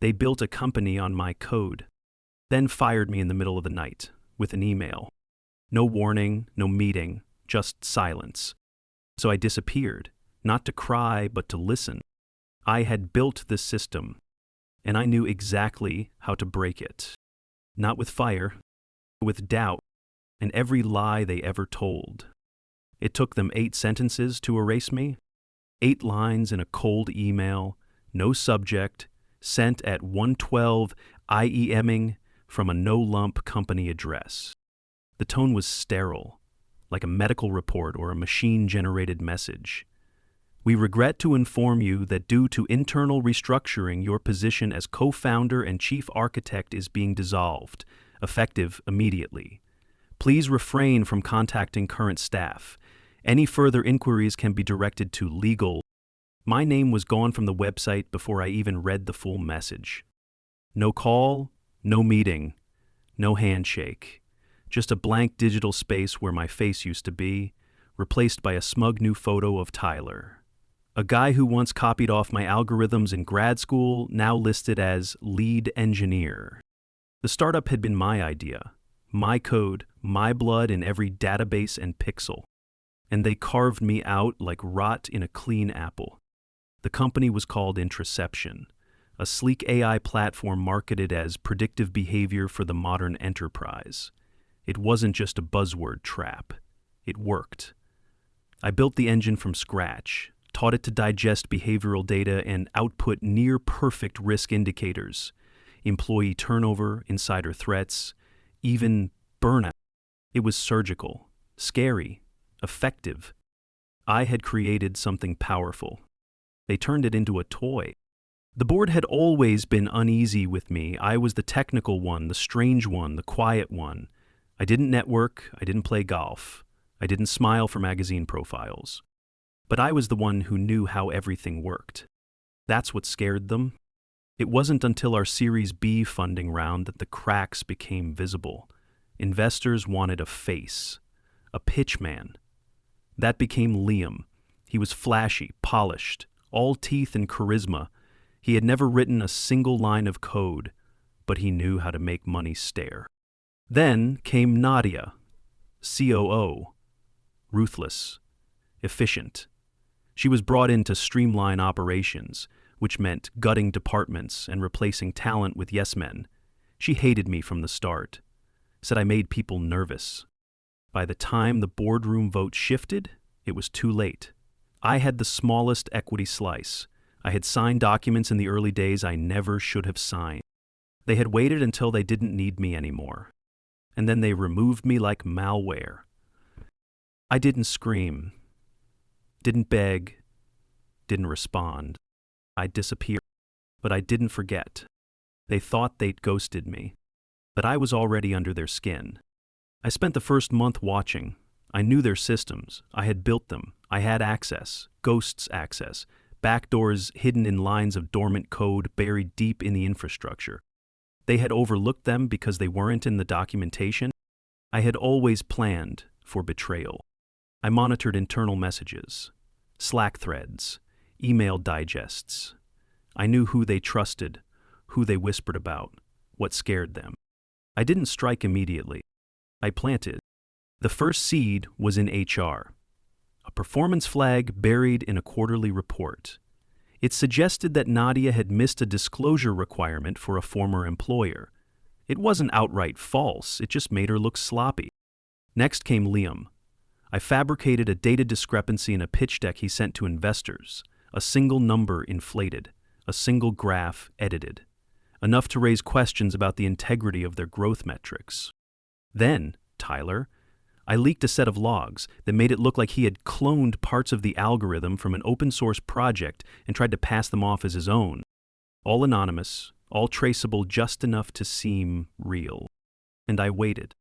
They built a company on my code, then fired me in the middle of the night with an email. No warning, no meeting, just silence. So I disappeared, not to cry, but to listen. I had built this system, and I knew exactly how to break it. Not with fire, but with doubt, and every lie they ever told. It took them 8 sentences to erase me, 8 lines in a cold email, no subject, sent at 1:12 IEMing from a no-lump company address. The tone was sterile, like a medical report or a machine-generated message. We regret to inform you that due to internal restructuring, your position as co-founder and chief architect is being dissolved, effective immediately. Please refrain from contacting current staff. Any further inquiries can be directed to legal. My name was gone from the website before I even read the full message. No call, no meeting, no handshake. Just a blank digital space where my face used to be, replaced by a smug new photo of Tyler. A guy who once copied off my algorithms in grad school, now listed as lead engineer. The startup had been my idea, my code, my blood in every database and pixel. And they carved me out like rot in a clean apple. The company was called Intraception, a sleek AI platform marketed as predictive behavior for the modern enterprise. It wasn't just a buzzword trap. It worked. I built the engine from scratch, taught it to digest behavioral data and output near-perfect risk indicators, employee turnover, insider threats, even burnout. It was surgical, scary, effective. I had created something powerful. They turned it into a toy. The board had always been uneasy with me. I was the technical one, the strange one, the quiet one. I didn't network, I didn't play golf, I didn't smile for magazine profiles. But I was the one who knew how everything worked. That's what scared them. It wasn't until our Series B funding round that the cracks became visible. Investors wanted a face, a pitchman. That became Liam. He was flashy, polished, all teeth and charisma. He had never written a single line of code, but he knew how to make money stare. Then came Nadia, COO, ruthless, efficient. She was brought in to streamline operations, which meant gutting departments and replacing talent with yes-men. She hated me from the start, said I made people nervous. By the time the boardroom vote shifted, it was too late. I had the smallest equity slice. I had signed documents in the early days I never should have signed. They had waited until they didn't need me anymore. And then they removed me like malware. I didn't scream, didn't beg, didn't respond. I disappeared, but I didn't forget. They thought they'd ghosted me, but I was already under their skin. I spent the first month watching. I knew their systems. I had built them. I had access, ghosts access, backdoors hidden in lines of dormant code buried deep in the infrastructure. They had overlooked them because they weren't in the documentation. I had always planned for betrayal. I monitored internal messages, Slack threads, email digests. I knew who they trusted, who they whispered about, what scared them. I didn't strike immediately. I planted. The first seed was in HR, a performance flag buried in a quarterly report. It suggested that Nadia had missed a disclosure requirement for a former employer. It wasn't outright false, it just made her look sloppy. Next came Liam. I fabricated a data discrepancy in a pitch deck he sent to investors, a single number inflated, a single graph edited, enough to raise questions about the integrity of their growth metrics. Then, Tyler, I leaked a set of logs that made it look like he had cloned parts of the algorithm from an open-source project and tried to pass them off as his own. All anonymous, all traceable just enough to seem real. And I waited.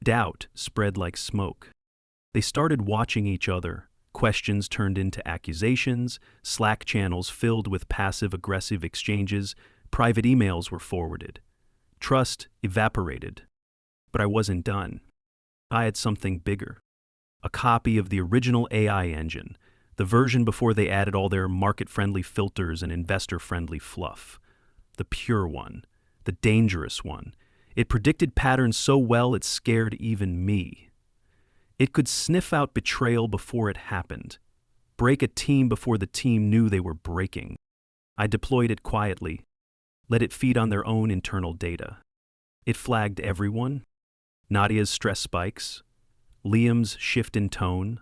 Doubt spread like smoke. They started watching each other. Questions turned into accusations, Slack channels filled with passive-aggressive exchanges, private emails were forwarded. Trust evaporated. But I wasn't done. I had something bigger. A copy of the original AI engine, the version before they added all their market-friendly filters and investor-friendly fluff. the pure one, the dangerous one. It predicted patterns so well it scared even me. It could sniff out betrayal before it happened, break a team before the team knew they were breaking. I deployed it quietly, let it feed on their own internal data. It flagged everyone: Nadia's stress spikes, Liam's shift in tone,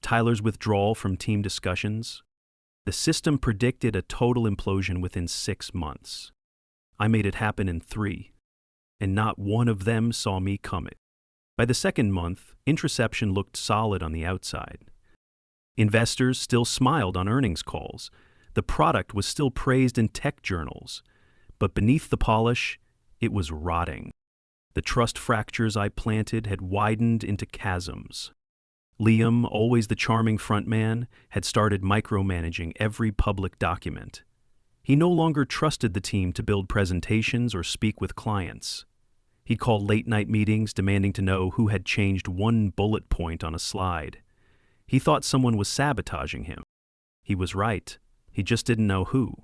Tyler's withdrawal from team discussions. The system predicted a total implosion within 6 months. I made it happen in 3, and not one of them saw me coming. By the second month, Intraception looked solid on the outside. Investors still smiled on earnings calls. The product was still praised in tech journals. But beneath the polish, it was rotting. The trust fractures I planted had widened into chasms. Liam, always the charming frontman, had started micromanaging every public document. He no longer trusted the team to build presentations or speak with clients. He'd call late-night meetings demanding to know who had changed one bullet point on a slide. He thought someone was sabotaging him. He was right. He just didn't know who.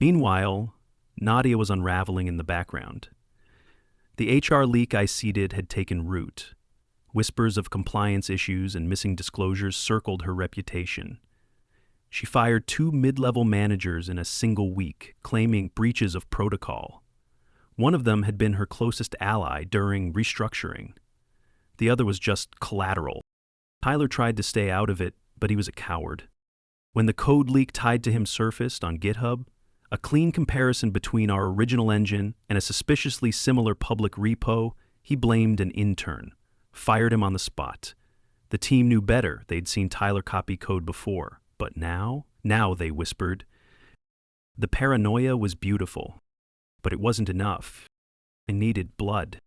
Meanwhile, Nadia was unraveling in the background. The HR leak I seeded had taken root. Whispers of compliance issues and missing disclosures circled her reputation. She fired 2 mid-level managers in a single week, claiming breaches of protocol. One of them had been her closest ally during restructuring. The other was just collateral. Tyler tried to stay out of it, but he was a coward. When the code leak tied to him surfaced on GitHub, a clean comparison between our original engine and a suspiciously similar public repo, he blamed an intern, fired him on the spot. The team knew better. They'd seen Tyler copy code before. But now, they whispered. The paranoia was beautiful, but it wasn't enough. I needed blood.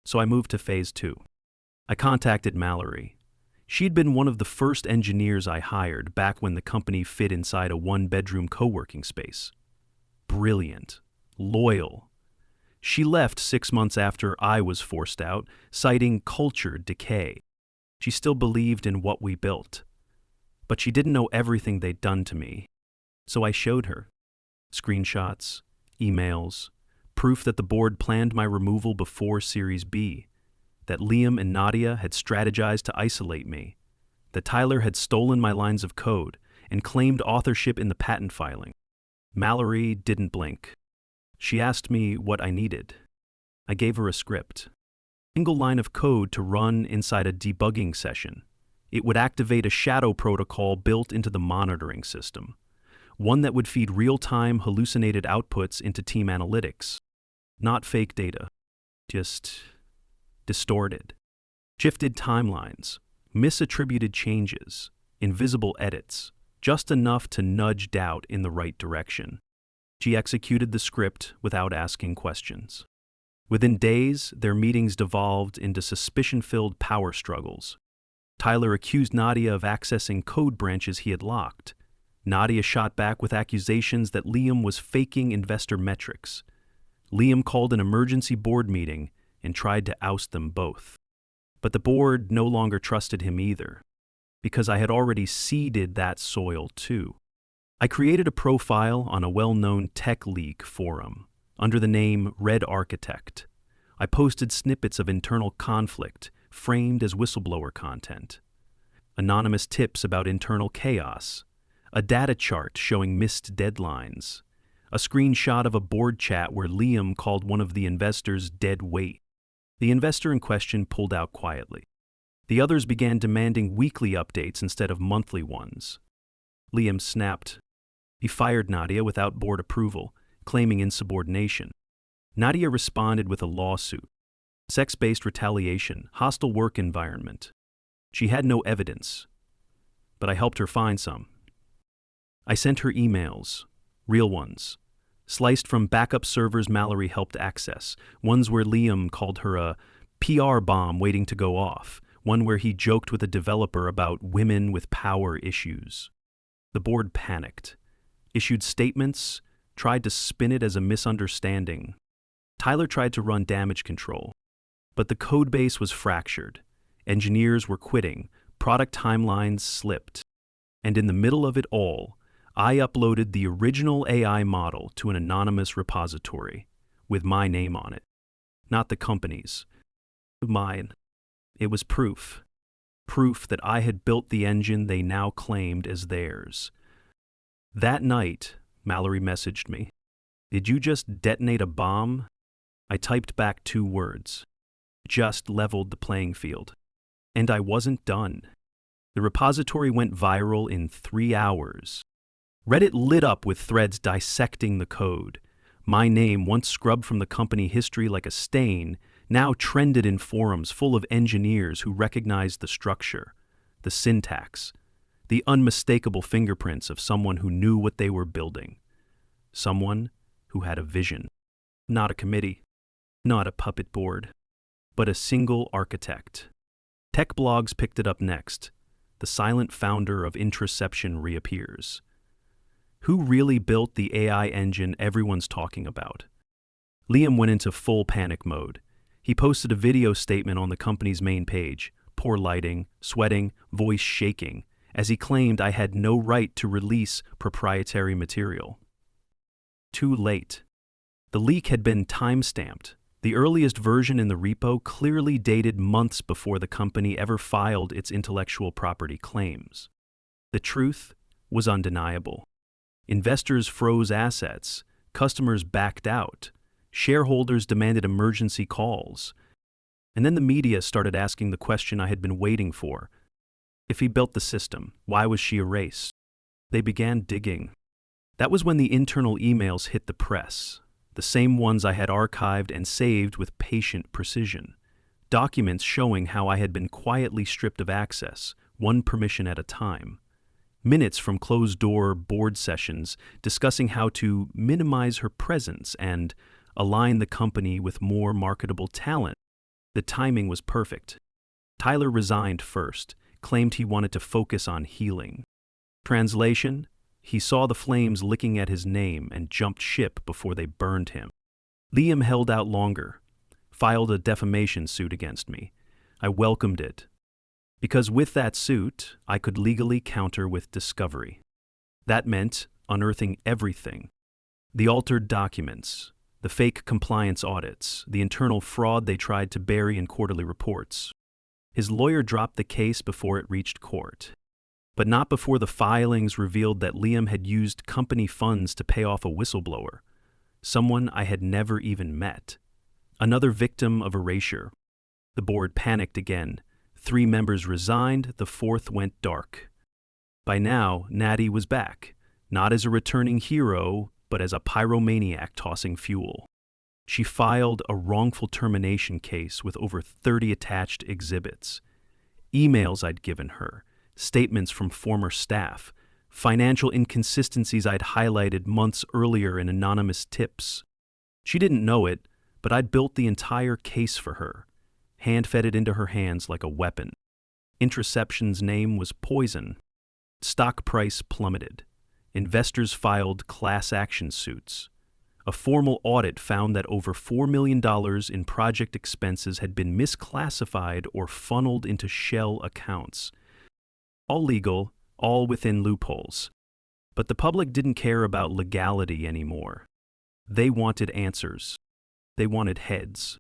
So I moved to phase 2. I contacted Mallory. She'd been one of the first engineers I hired back when the company fit inside a 1-bedroom co-working space. Brilliant, loyal. She left 6 months after I was forced out, citing culture decay. She still believed in what we built. But she didn't know everything they'd done to me. So I showed her. Screenshots, emails, proof that the board planned my removal before Series B, that Liam and Nadia had strategized to isolate me, that Tyler had stolen my lines of code and claimed authorship in the patent filing. Mallory didn't blink. She asked me what I needed. I gave her a script. A single line of code to run inside a debugging session. It would activate a shadow protocol built into the monitoring system, one that would feed real-time hallucinated outputs into team analytics. Not fake data, just distorted. Shifted timelines, misattributed changes, invisible edits, just enough to nudge doubt in the right direction. She executed the script without asking questions. Within days, their meetings devolved into suspicion-filled power struggles. Tyler accused Nadia of accessing code branches he had locked. Nadia shot back with accusations that Liam was faking investor metrics. Liam called an emergency board meeting and tried to oust them both. But the board no longer trusted him either, because I had already seeded that soil too. I created a profile on a well-known tech league forum under the name Red Architect. I posted snippets of internal conflict framed as whistleblower content, anonymous tips about internal chaos, a data chart showing missed deadlines, a screenshot of a board chat where Liam called one of the investors dead weight. The investor in question pulled out quietly. The others began demanding weekly updates instead of monthly ones. Liam snapped. He fired Nadia without board approval, claiming insubordination. Nadia responded with a lawsuit. Sex-based retaliation, hostile work environment. She had no evidence, but I helped her find some. I sent her emails, real ones, sliced from backup servers Mallory helped access, ones where Liam called her a PR bomb waiting to go off, one where he joked with a developer about women with power issues. The board panicked, issued statements, tried to spin it as a misunderstanding. Tyler tried to run damage control, but the codebase was fractured. Engineers were quitting, product timelines slipped. And in the middle of it all, I uploaded the original AI model to an anonymous repository with my name on it, not the company's. Mine. It was proof. Proof that I had built the engine they now claimed as theirs. That night, Mallory messaged me. "Did you just detonate a bomb?" I typed back 2 words. Just leveled the playing field. And I wasn't done. The repository went viral in 3 hours. Reddit lit up with threads dissecting the code. My name, once scrubbed from the company history like a stain, now trended in forums full of engineers who recognized the structure, the syntax, the unmistakable fingerprints of someone who knew what they were building. Someone who had a vision. Not a committee, not a puppet board, but a single architect. Tech blogs picked it up next. The silent founder of Intraception reappears. Who really built the AI engine everyone's talking about? Liam went into full panic mode. He posted a video statement on the company's main page, poor lighting, sweating, voice shaking, as he claimed I had no right to release proprietary material. Too late. The leak had been time-stamped. The earliest version in the repo clearly dated months before the company ever filed its intellectual property claims. The truth was undeniable. Investors froze assets, customers backed out, shareholders demanded emergency calls. And then the media started asking the question I had been waiting for. If he built the system, why was she erased? They began digging. That was when the internal emails hit the press, the same ones I had archived and saved with patient precision. Documents showing how I had been quietly stripped of access, one permission at a time. Minutes from closed-door board sessions discussing how to minimize her presence and align the company with more marketable talent. The timing was perfect. Tyler resigned first, claimed he wanted to focus on healing. Translation: he saw the flames licking at his name and jumped ship before they burned him. Liam held out longer, filed a defamation suit against me. I welcomed it, because with that suit, I could legally counter with discovery. That meant unearthing everything. The altered documents, the fake compliance audits, the internal fraud they tried to bury in quarterly reports. His lawyer dropped the case before it reached court. But not before the filings revealed that Liam had used company funds to pay off a whistleblower, someone I had never even met. Another victim of erasure. The board panicked again. 3 members resigned, the 4th went dark. By now, Natty was back, not as a returning hero, but as a pyromaniac tossing fuel. She filed a wrongful termination case with over 30 attached exhibits. Emails I'd given her, statements from former staff, financial inconsistencies I'd highlighted months earlier in anonymous tips. She didn't know it, but I'd built the entire case for her, hand-fed it into her hands like a weapon. Intraception's name was poison. Stock price plummeted. Investors filed class action suits. A formal audit found that over $4 million in project expenses had been misclassified or funneled into shell accounts. All legal, all within loopholes. But the public didn't care about legality anymore. They wanted answers. They wanted heads.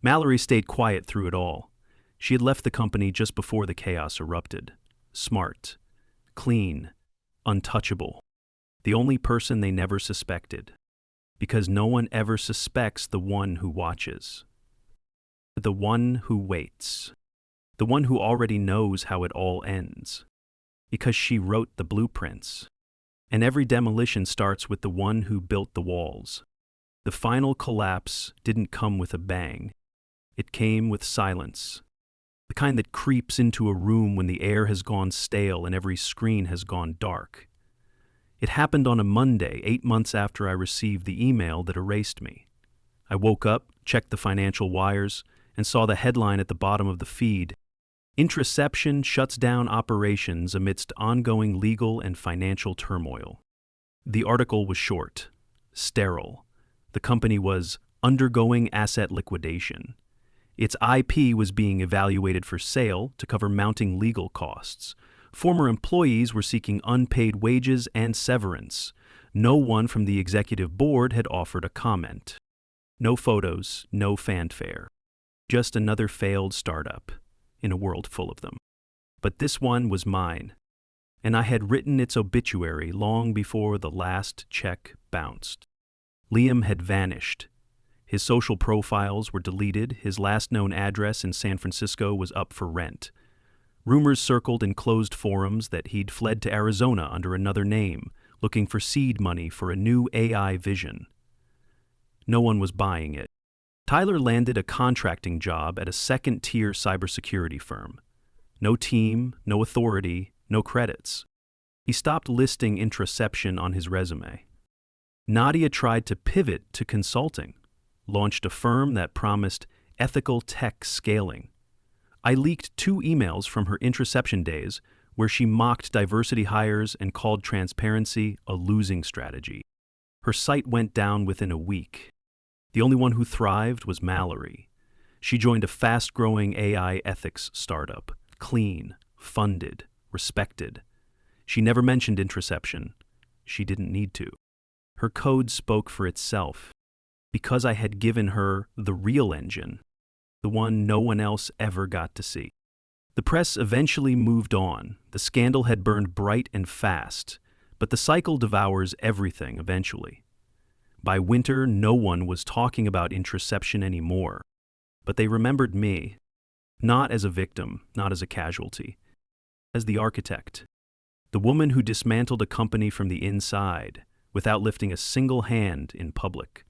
Mallory stayed quiet through it all. She had left the company just before the chaos erupted. Smart, clean, untouchable. The only person they never suspected. Because no one ever suspects the one who watches. The one who waits. The one who already knows how it all ends. Because she wrote the blueprints. And every demolition starts with the one who built the walls. The final collapse didn't come with a bang. It came with silence. The kind that creeps into a room when the air has gone stale and every screen has gone dark. It happened on a Monday, 8 months after I received the email that erased me. I woke up, checked the financial wires, and saw the headline at the bottom of the feed. Intraception shuts down operations amidst ongoing legal and financial turmoil. The article was short, sterile. The company was undergoing asset liquidation. Its IP was being evaluated for sale to cover mounting legal costs. Former employees were seeking unpaid wages and severance. No one from the executive board had offered a comment. No photos, no fanfare. Just another failed startup in a world full of them. But this one was mine, and I had written its obituary long before the last check bounced. Liam had vanished. His social profiles were deleted. His last known address in San Francisco was up for rent. Rumors circled in closed forums that he'd fled to Arizona under another name, looking for seed money for a new AI vision. No one was buying it. Tyler landed a contracting job at a second-tier cybersecurity firm. No team, no authority, no credits. He stopped listing Intraception on his resume. Nadia tried to pivot to consulting, launched a firm that promised ethical tech scaling. I leaked 2 emails from her Intraception days where she mocked diversity hires and called transparency a losing strategy. Her site went down within a week. The only one who thrived was Mallory. She joined a fast-growing AI ethics startup, clean, funded, respected. She never mentioned Intraception. She didn't need to. Her code spoke for itself. Because I had given her the real engine, the one no one else ever got to see. The press eventually moved on. The scandal had burned bright and fast, but the cycle devours everything eventually. By winter, no one was talking about Intraception anymore, but they remembered me, not as a victim, not as a casualty, as the architect, the woman who dismantled a company from the inside without lifting a single hand in public.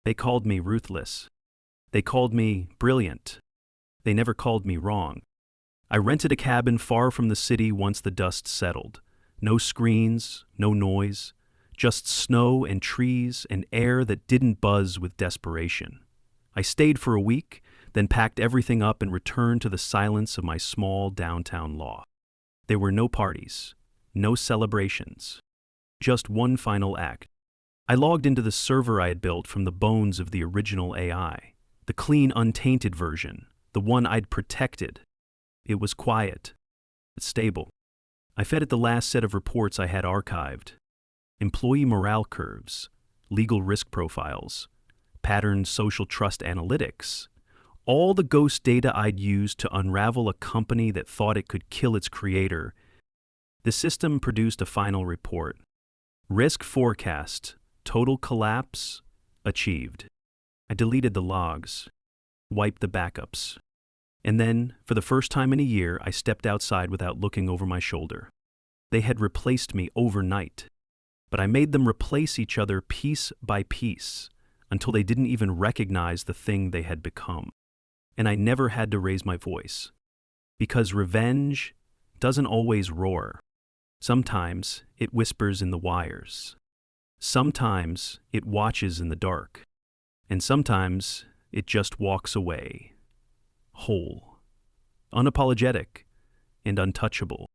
They called me ruthless. They called me brilliant. They never called me wrong. I rented a cabin far from the city once the dust settled. No screens, no noise, just snow and trees and air that didn't buzz with desperation. I stayed for a week, then packed everything up and returned to the silence of my small downtown loft. There were no parties, no celebrations, just one final act. I logged into the server I had built from the bones of the original AI, the clean, untainted version, the one I'd protected. It was quiet, but stable. I fed it the last set of reports I had archived. Employee morale curves, legal risk profiles, patterned social trust analytics, all the ghost data I'd used to unravel a company that thought it could kill its creator. The system produced a final report. Risk forecast, total collapse, achieved. I deleted the logs, wiped the backups. And then, for the first time in a year, I stepped outside without looking over my shoulder. They had replaced me overnight, but I made them replace each other piece by piece until they didn't even recognize the thing they had become. And I never had to raise my voice, because revenge doesn't always roar. Sometimes it whispers in the wires. Sometimes it watches in the dark. And sometimes it just walks away, whole, unapologetic, and untouchable.